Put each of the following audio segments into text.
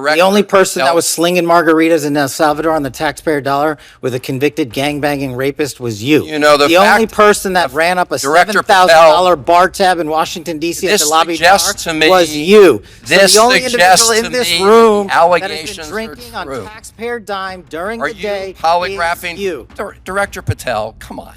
Director The only person Patel. that was slinging margaritas in El Salvador on the taxpayer dollar with a convicted gangbanging rapist was you. You know, the only fact person that ran up a Director $7,000 bar tab in Washington, D.C. at This the lobby suggests bar to me- was you. this So the only suggests individual to in this me room the that has allegations been are drinking on true. taxpayer dime during Are the you day polygraphing? is you. Director Patel, come on.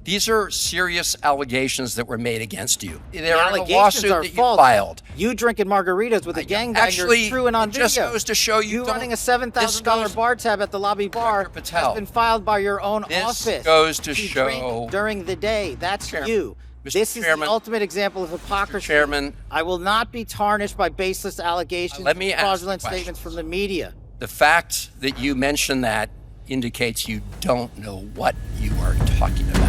These are serious allegations that were made against you. They're in a Allegations lawsuit are that you false. filed. You drinking margaritas with a gangbanger Actually, is true and on it just video. goes to show you don't running a $7,000 goes- bar tab at the lobby bar Director Patel, has been filed by your own this office. goes to drink show- during the day. That's Chairman- you. Mr. This is Chairman- the ultimate example of hypocrisy. Chairman, I will not be tarnished by baseless allegations let me and ask fraudulent the question. statements from the media. the fact that you mentioned that indicates you don't know what you are talking about.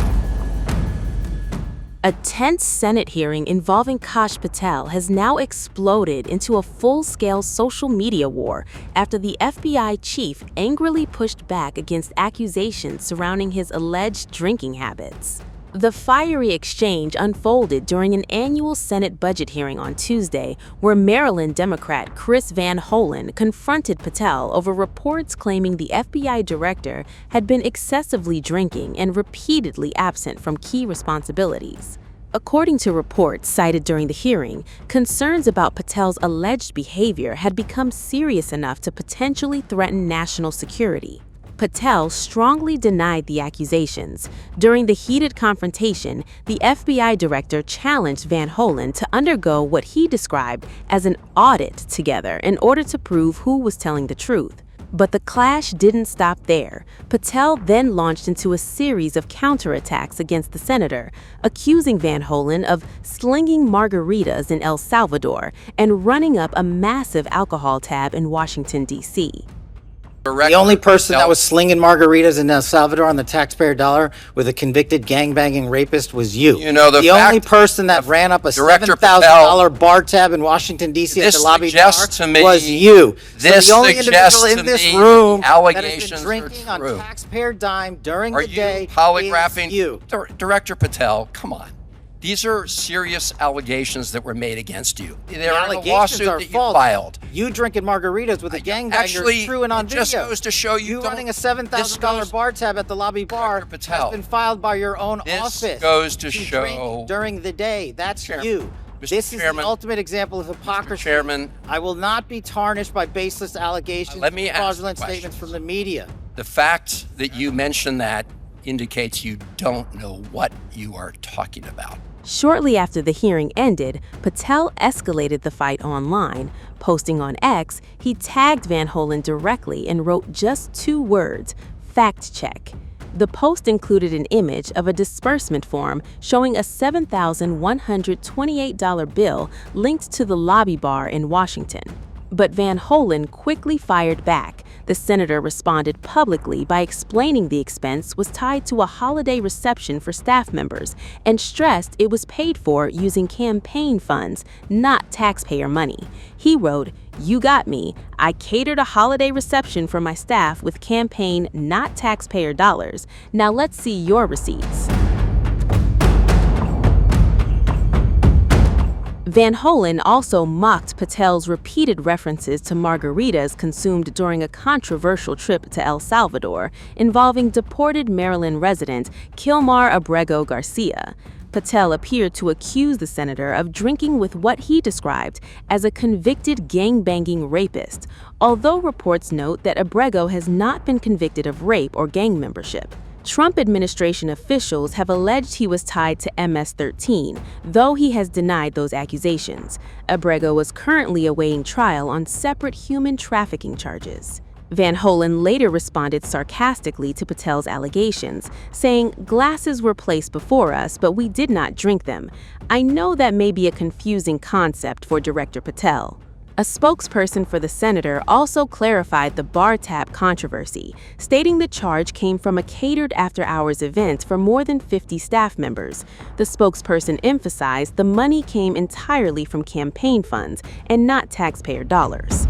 A tense Senate hearing involving Kash Patel has now exploded into a full-scale social media war after the FBI chief angrily pushed back against accusations surrounding his alleged drinking habits. The fiery exchange unfolded during an annual Senate budget hearing on Tuesday, where Maryland Democrat Chris Van Hollen confronted Patel over reports claiming the FBI director had been excessively drinking and repeatedly absent from key responsibilities. According to reports cited during the hearing, concerns about Patel's alleged behavior had become serious enough to potentially threaten national security. Patel strongly denied the accusations. During the heated confrontation, the FBI director challenged Van Hollen to undergo what he described as an audit together in order to prove who was telling the truth. But the clash didn't stop there. Patel then launched into a series of counterattacks against the senator, accusing Van Hollen of slinging margaritas in El Salvador and running up a massive alcohol tab in Washington, D.C. The only person that was slinging margaritas in El Salvador on the taxpayer dollar with a convicted gangbanging rapist was you. You know, the only fact- person that ran up a Director $7,000 bar tab in Washington, D.C. at This the lobby suggests bar to me- was you. this So the only suggests individual to in this me room the that has allegations been are drinking on true. taxpayer dime during Are the you day polygraphing? is you. Director Patel, come on. These are serious allegations that were made against you. They're in a Allegations lawsuit are that you false. filed. You drinking margaritas with a gangbanger Actually, is true and on it video. just goes to show you don't- running a this $7,000 goes- bar tab at the lobby bar Director Patel, has been filed by your own this office. goes to drink show- during the day. That's Chairman- you. Mr. This is Chairman- the ultimate example of hypocrisy. Chairman, I will not be tarnished by baseless allegations let me and ask fraudulent the question. statements from the media. the fact that you mentioned that indicates you don't know what you are talking about. Shortly after the hearing ended, Patel escalated the fight online. Posting on X, he tagged Van Hollen directly and wrote just 2 words, "fact check." The post included an image of a disbursement form showing a $7,128 bill linked to the lobby bar in Washington. But Van Hollen quickly fired back. The senator responded publicly by explaining the expense was tied to a holiday reception for staff members and stressed it was paid for using campaign funds, not taxpayer money. He wrote, "You got me. I catered a holiday reception for my staff with campaign, not taxpayer dollars. Now let's see your receipts." Van Hollen also mocked Patel's repeated references to margaritas consumed during a controversial trip to El Salvador involving deported Maryland resident Kilmar Abrego Garcia. Patel appeared to accuse the senator of drinking with what he described as a convicted gang-banging rapist, although reports note that Abrego has not been convicted of rape or gang membership. Trump administration officials have alleged he was tied to MS-13, though he has denied those accusations. Abrego was currently awaiting trial on separate human trafficking charges. Van Hollen later responded sarcastically to Patel's allegations, saying, "Glasses were placed before us, but we did not drink them. I know that may be a confusing concept for Director Patel." A spokesperson for the senator also clarified the bar tab controversy, stating the charge came from a catered after-hours event for more than 50 staff members. The spokesperson emphasized the money came entirely from campaign funds and not taxpayer dollars.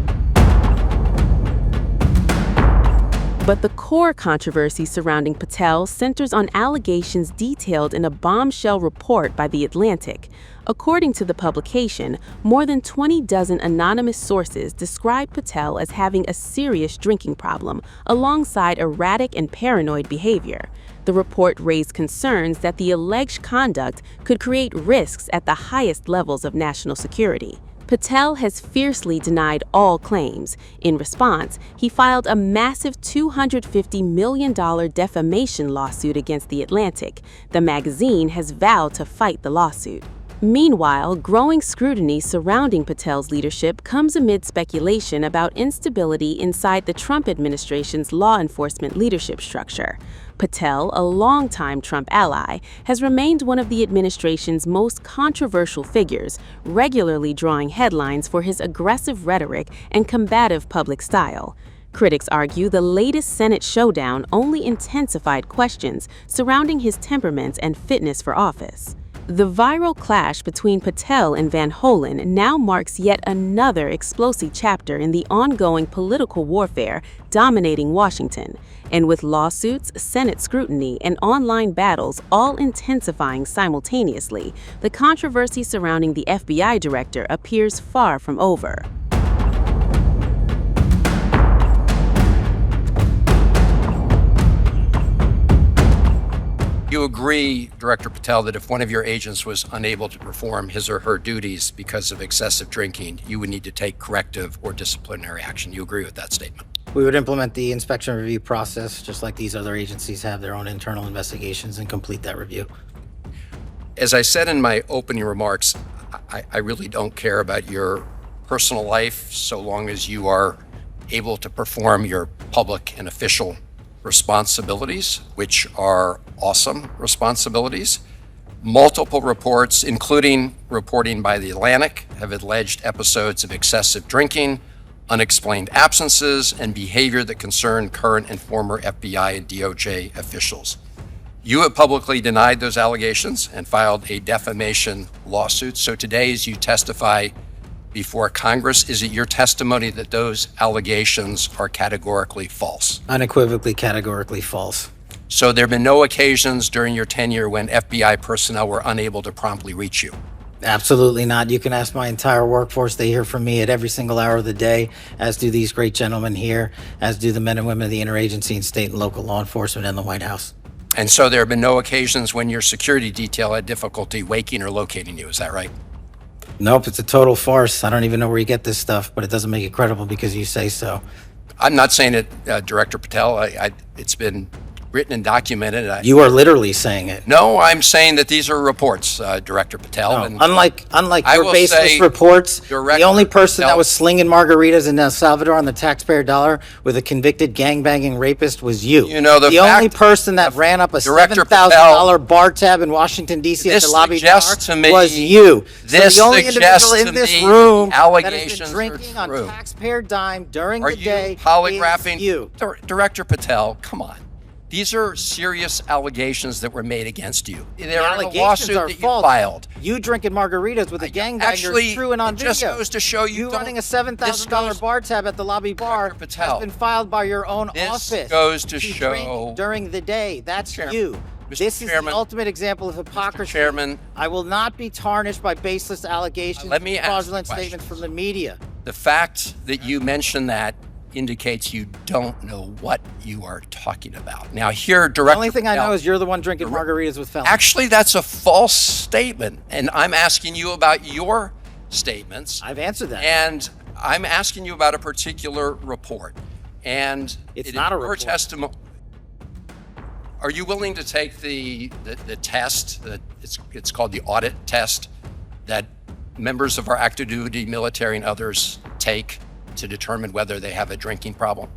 But the core controversy surrounding Patel centers on allegations detailed in a bombshell report by The Atlantic. According to the publication, more than 20 dozen anonymous sources describe Patel as having a serious drinking problem, alongside erratic and paranoid behavior. The report raised concerns that the alleged conduct could create risks at the highest levels of national security. Patel has fiercely denied all claims. In response, he filed a massive $250 million defamation lawsuit against The Atlantic. The magazine has vowed to fight the lawsuit. Meanwhile, growing scrutiny surrounding Patel's leadership comes amid speculation about instability inside the Trump administration's law enforcement leadership structure. Patel, a longtime Trump ally, has remained one of the administration's most controversial figures, regularly drawing headlines for his aggressive rhetoric and combative public style. Critics argue the latest Senate showdown only intensified questions surrounding his temperament and fitness for office. The viral clash between Patel and Van Hollen now marks yet another explosive chapter in the ongoing political warfare dominating Washington. And with lawsuits, Senate scrutiny, and online battles all intensifying simultaneously, the controversy surrounding the FBI director appears far from over. You agree, Director Patel, that if one of your agents was unable to perform his or her duties because of excessive drinking, you would need to take corrective or disciplinary action. You agree with that statement? We would implement the inspection review process, just like these other agencies have their own internal investigations, and complete that review. As I said in my opening remarks, I really don't care about your personal life so long as you are able to perform your public and official responsibilities, which are awesome responsibilities. Multiple reports, including reporting by The Atlantic, have alleged episodes of excessive drinking, unexplained absences, and behavior that concern current and former FBI and DOJ officials. You have publicly denied those allegations and filed a defamation lawsuit. So today, as you testify before Congress, is it your testimony that those allegations are categorically false? Unequivocally, categorically false. So there have been no occasions during your tenure when FBI personnel were unable to promptly reach you? Absolutely not. You can ask my entire workforce. They hear from me at every single hour of the day, as do these great gentlemen here, as do the men and women of the interagency and state and local law enforcement and the White House. And so there have been no occasions when your security detail had difficulty waking or locating you, is that right? Nope, it's a total farce. I don't even know where you get this stuff, but it doesn't make it credible because you say so. I'm not saying it, Director Patel. It's been written and documented. You are literally saying it. No, I'm saying that these are reports, Director Patel. No, And unlike I your will baseless say, reports, Director the only person Patel, that was slinging margaritas in El Salvador on the taxpayer dollar with a convicted gangbanging rapist was you. You know, the only fact person that ran up a Director $7,000 bar tab in Washington, D.C. at this the lobby suggests bar to me- was you. this so the only suggests individual to in this me room the that has allegations been are drinking on true. taxpayer dime during Are the you day polygraphing? is you. Director Patel, come on. These are serious allegations that were made against you. They're in a Allegations lawsuit are that you false. filed. You drinking margaritas with a gangbanger Actually, is true and on it video. just goes to show you don't- running a this $7,000 goes- bar tab at the lobby bar Director Patel, has been filed by your own this office. goes to drink show- during the day. That's Chairman, you. Mr. This is Chairman, the ultimate example of hypocrisy. Chairman, I will not be tarnished by baseless allegations let me and ask fraudulent the question. statements from the media. the fact that you mentioned that indicates you don't know what you are talking about. Now here, Director The only thing I know Patel, is you're the one drinking margaritas with felons. actually, that's a false statement, and I'm asking you about your statements. I've answered that. And I'm asking you about a particular report. And It's it not is a your report. testimony. Are you willing to take the test that it's called the Audit test that members of our active duty military and others take to determine whether they have a drinking problem?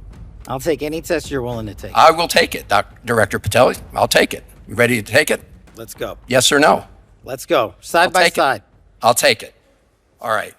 I'll take any test you're willing to take. I will take it, Director Patel. I'll take it. You ready to take it? Let's go. Yes or no? Let's go. Side I'll by take it. side. I'll take it. All right.